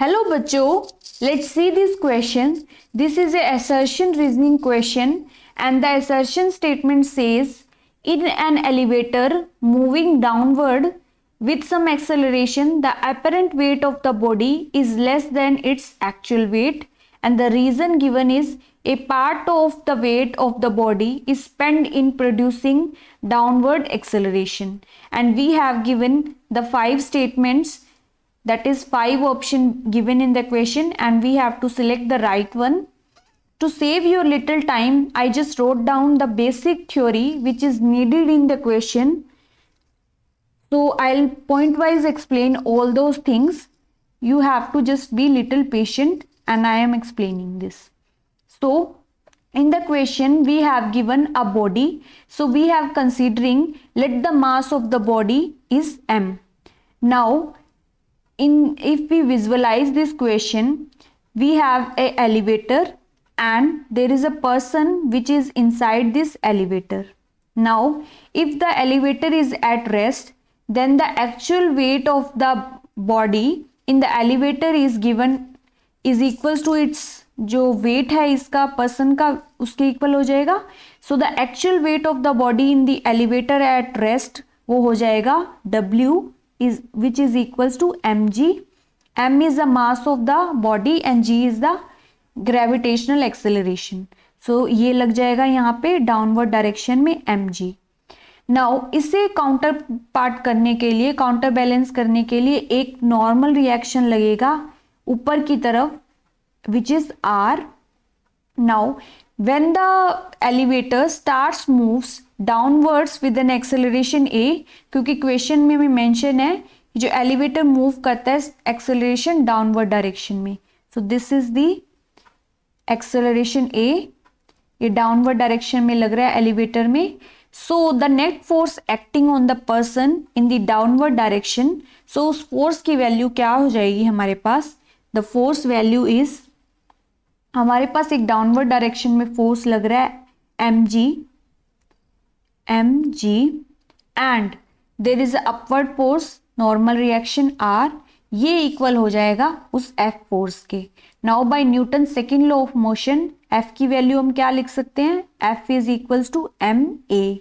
Hello बच्चों, let's see this question. This is a assertion reasoning question and the assertion statement says in an elevator moving downward with some acceleration the apparent weight of the body is less than its actual weight and the reason given is a part of the weight of the body is spent in producing downward acceleration, and we have given the 5 statements, that is 5 option given in the question, and we have to select the right one. To save your little time, I just wrote down the basic theory which is needed in the question. So I'll point wise explain all those things. You have to just be little patient and I am explaining this. So in the question we have given a body, so we have considering let the mass of the body is m. Now if we visualize this question, we have a elevator and there is a person which is inside this elevator. Now if the elevator is at rest, then the actual weight of the body in the elevator is given is equals to its जो wait है इसका person का उसके equal हो जाएगा. So the actual weight of the body in the elevator at rest वो हो जाएगा W is which is equals to mg. M is the mass of the body and g is the gravitational acceleration. So ये लग जाएगा यहाँ पे downward direction में mg. Now इसे काउंटर पार्ट करने के लिए, काउंटर बैलेंस करने के लिए एक नॉर्मल रिएक्शन लगेगा ऊपर की तरफ which is r. Now when the elevator starts moves downwards with an acceleration a, क्योंकि क्वेश्चन में भी मेंशन है जो एलिवेटर मूव करता है एक्सेलरेशन डाउनवर्ड डायरेक्शन में. So this is the acceleration a, ये डाउनवर्ड डायरेक्शन में लग रहा है एलिवेटर में. So the net force acting on the person in the downward direction, so उस फोर्स की वैल्यू क्या हो जाएगी हमारे पास. द फोर्स वैल्यू इज, हमारे पास एक डाउनवर्ड डायरेक्शन में फोर्स लग रहा है mg and there is upward force normal reaction r. ये इक्वल हो जाएगा उस f फोर्स के. Now by Newton second law of motion f की वैल्यू हम क्या लिख सकते हैं, f is equals to ma.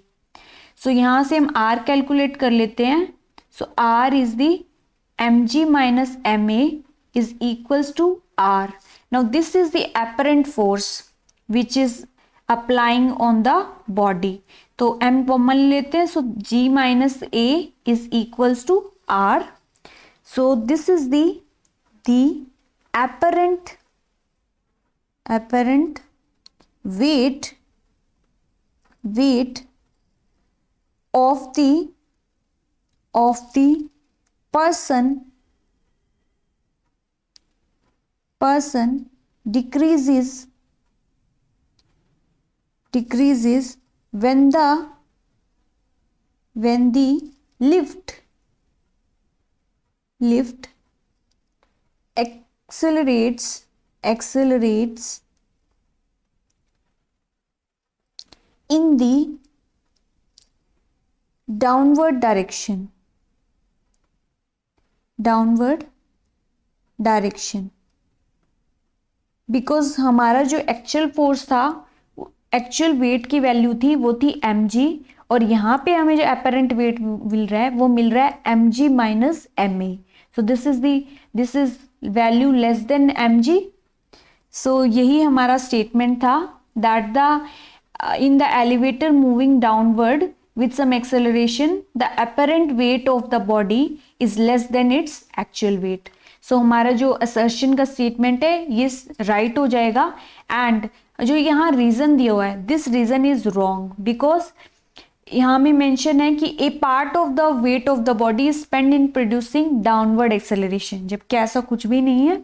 So यहां से हम r कैलकुलेट कर लेते हैं. So r is the mg minus ma is equals to r. Now this is the apparent force which is applying on the body. तो m common लेते हैं, so g minus a is equals to r. So this is the apparent weight of the person decreases when the lift accelerates in the downward direction. Because हमारा जो actual force था, actual wait की value थी वो थी mg, और यहाँ पे हमें जो अपेरेंट वेट मिल रहा है वो मिल रहा है mg minus ma. So this is value less than mg. सो यही हमारा स्टेटमेंट था that the in the elevator moving downward with some acceleration the apparent weight of the body is less than its actual weight. So हमारा जो assertion का statement है ये right हो जाएगा. and जो यहाँ reason दिया हुआ है, this reason is wrong because यहाँ में mention है कि a part of the weight of the body is spent in producing downward acceleration, जबकि ऐसा कुछ भी नहीं है.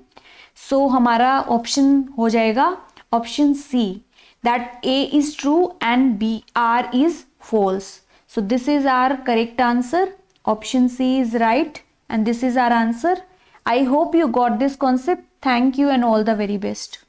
so हमारा option हो जाएगा option C, that A is true and B R is false. So this is our correct answer. Option C is right and this is our answer. I hope you got this concept. Thank you and all the very best.